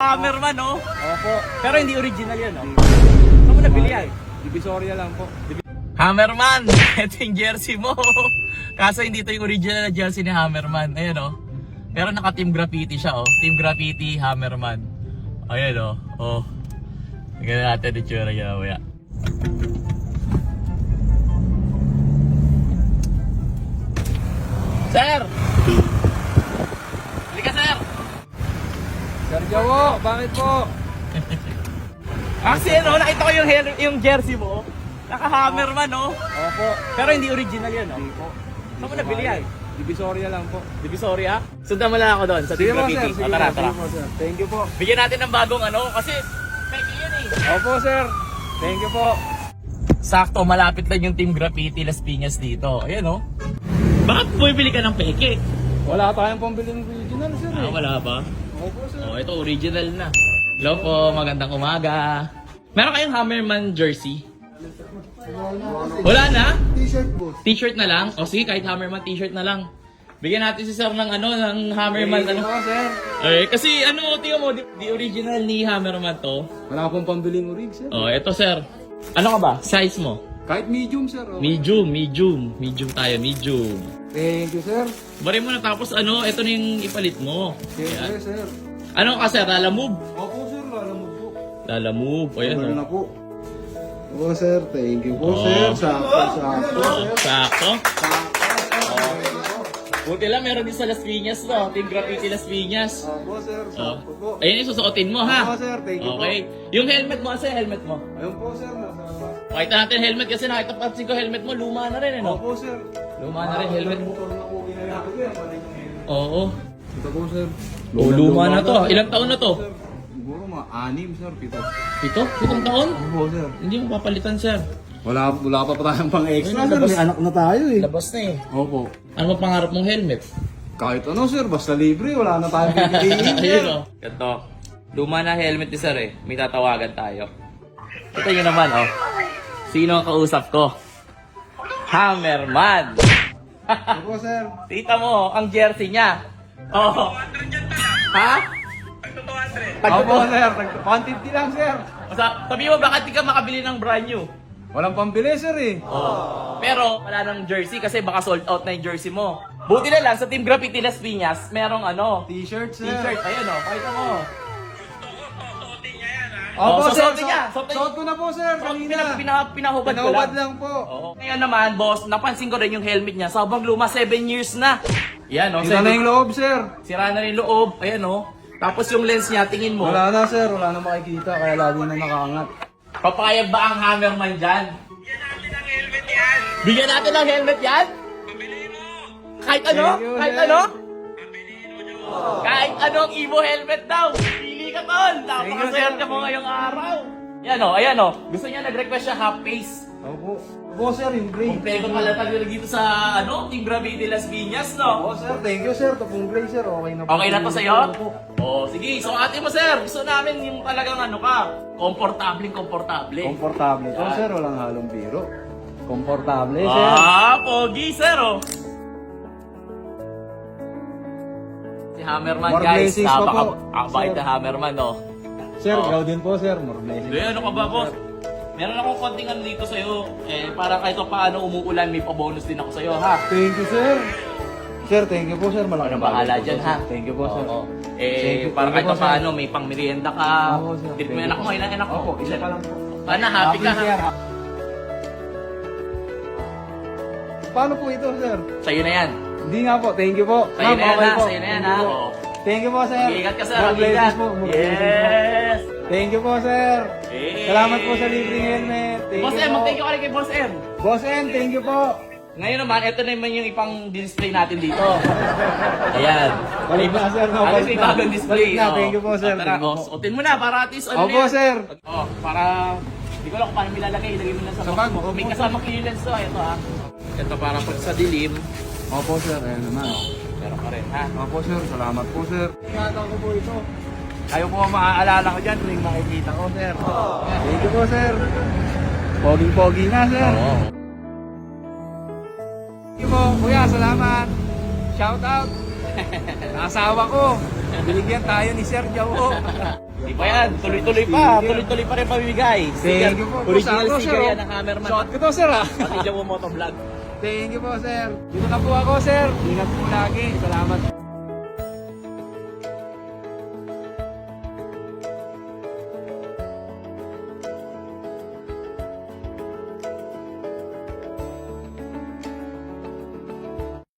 Hammerman, no? Opo. Pero hindi original yan, no? Saan mo nabili yan? Divisoria lang po. Hammerman! Ito yung jersey mo. Kaso hindi ito yung original na jersey ni Hammerman. Ayan, no? Pero naka Team Graffiti siya, oh. Team Graffiti, Hammerman. Ayan, no? Oh. Tingnan natin yung tsura niya, kuya. Sir! Halika, sir! Sir Jawo, bakit po? Kasi ano, nakita ko yung jersey mo. Naka-Hammerman, no? Opo. Pero hindi original yan, no? Hindi po. Saan mo nabili yan? Divisoria lang po. Divisoria? Sundan mo lang ako doon sa Team Graffiti. Sige Tara, po, tara. sige po, sir. Thank you po. Bigyan natin ng bagong ano, kasi peki yan eh. Opo, sir. Thank you po. Sakto, malapit lang yung Team Graffiti Las Piñas dito. Ayan, no? Bakit bumibili ka ng peke? Wala tayong pambili ng original, sir. Ah, wala ba? Opo, sir. Oh, ito original na. Hello po, magandang umaga. Meron kayong Hammerman jersey? Wala na? T-shirt po. T-shirt na lang? O sige, kahit Hammerman t-shirt na lang. Bigyan natin si sir ng ano, ng Hammerman. Thank you po, sir. Eh, kasi ano, tingnan mo, di original ni Hammerman to. Wala akong pambiling orig, sir. Oh, eto sir. Ano ka ba? Size mo? Kahit medium, sir. Okay. Medium tayo, medium. Thank you, sir. Bari mo na tapos ano, eto na yung ipalit mo. Siyempre, sir. Ano ka sir, Lala Move? Opo, sir. Alam mo po. Lala Move, ayan Ano oh. na po. Opo, sir. Thank you po, Oh. sir. Sakto, sir. Sakto. Buti lang, meron din sa Las Piñas to. Team Graffiti Las Piñas. Opo, sir. Oh. Sakto po. Ayun yung susuotin mo ha. Opo, sir. Thank you Okay. Yung helmet mo, asa yung helmet mo? po. Ayun po, sir. Nasa... Pakita natin helmet kasi nakita pansin ko helmet mo, luma na rin eh no? Opo, sir. Luma na rin helmet mo. Motor na po ginagawa ko yan. Wala yung helmet. Oo. Ito po, sir. Oh, luma na to. Ilang taon na to? Sir, siguro mga 6, sir. 7. Ito? 7 taon? Opo, sir. Hindi mo papalitan sir. Wala pa tayong pang extra, Ayun, sir. labas. May anak na tayo eh. Labas na eh. Opo. Ano ba pangarap mong helmet? Kahit ano, sir. Basta libre. Wala na tayong pipiliin, sir. Ayun o. Ganto. Luma na helmet ni sir eh. May tatawagan tayo. Ito yun naman oh. Sino ang kausap ko? Hammerman. Opo, sir. Tita mo, ang jersey niya. Oh. Ha? Opo, sir. 150 lang, sir. Sabi mo, bakit di ka makabili ng brand new? Walang pambili, sir eh. Oh. Pero wala nang jersey kasi baka sold out na yung jersey mo. Buti na lang sa Team Graffiti Las Piñas, merong ano, T-shirt, sir. t-shirt. Ayun oh, pakita mo. Opo, Oh, sir. susuotin niya. Suot ko na po, sir. Kanina. Pinahubad ko Pinahubad lang. lang po. Oo. Ngayon naman, boss, napansin ko rin yung helmet niya. Sobrang luma, 7 years na. Yan, oh. Ito na yung loob, sir. Sira na rin loob. Ayan, oh. Tapos yung lens niya, tingin mo. Wala na, sir. Wala na makikita. Kaya lagi na nakaangat. Papayag ba ang Hammerman dyan? Bigyan natin ng helmet yan? Kahit ano? Thank you, Kahit sir. ano? Kahit anong Evo helmet daw. Pili ka, tol. Napakaswerte mo ngayong araw. Yan, oh. Ayan, oh. Gusto niya, nag-request siya half face. Opo. Opo, sir. Yung gray. Kompleto pala tayo dito sa, ano, Team Graffiti Las Piñas, no? Opo, sir. Thank you, sir. Ito pong gray, sir. Okay na po. Okay na to sa'yo? Opo. Oh, sige. So, ate mo, sir. Gusto namin yung talagang ano ka. Komportable. Komportable to, Yan. sir. Walang halong biro. Komportable, sir. Ah, pogi, sir, oh. Si Hammerman, More guys. blessings pa po, Napakabait sir. na Hammerman, oh. Sir, Oo. ikaw din po, sir. More blessings. Hindi, ano ka ba, boss? Meron akong konting ano dito sa'yo. Eh, para kahit pa paano umuulan, may pa-bonus din ako sa'yo, ha? Thank you, sir. Sir, thank you po, sir. Malaking Ano bahala bagay po dyan, to, ha? sir. Thank you po, sir. Oo. Thank Eh, you. para Thank kahit you pa po, sir. paano, may pang-merienda ka. Oo, sir. Treat mo Thank yung anak you mo, po. ilang anak mo? Opo, isa pa lang po. Sana, happy ka, ha? sir. Paano po ito, sir? Sa'yo na yan. Hindi nga po. Thank you po. Sa'yo na yan, okay ha? po. Sa'yo na yan, Thank ha? you po. Oo. Thank you po, sir. Mag-iingat ka, sir. More blessings Mag-iingat. po. More blessings po. Yes! Thank you po, sir. Eh. Salamat po sa libreng helmet. Thank Boss you M, po. mag-thank you ka rin kay Boss M. Boss M, thank you po. Ngayon naman, ito naman yung ipang display natin dito. Ayan. Balik na, sir. No, Alis balik may na. bagong display. Balik na. Oh. Thank you po, sir. Tara, Thank you oh, po. suotin mo na para at least ano Opo, yan. sir. Oh, para hindi ko alam kung paano nilalagay. Ilagay mo na sa Sa box bag, mo. opo, May sir. kasama clearance to. Ito ha. Ito para pag sa dilim. Opo, sir. Ayan naman. Meron ka rin ha. Opo, sir. Salamat po, sir. Ingatan ko po ito. Ayaw po maaalala ko dyan tuwing makikita ko, sir. Thank you po, sir. Poging-pogi na, sir. Oo. Thank you po, kuya. Salamat. Shout out. Asawa ko. Binigyan tayo ni Sir Jawo. Di pa yan, tuloy-tuloy pa. Tuloy-tuloy pa rin pamimigay. Thank you po. Original Sakto, sticker sir, yan ng Hammerman. Shot ko to, sir, ah. Pati dyan mo motovlog. Thank you po, sir. Dito na po ako, sir. Ingat po lagi. Salamat po.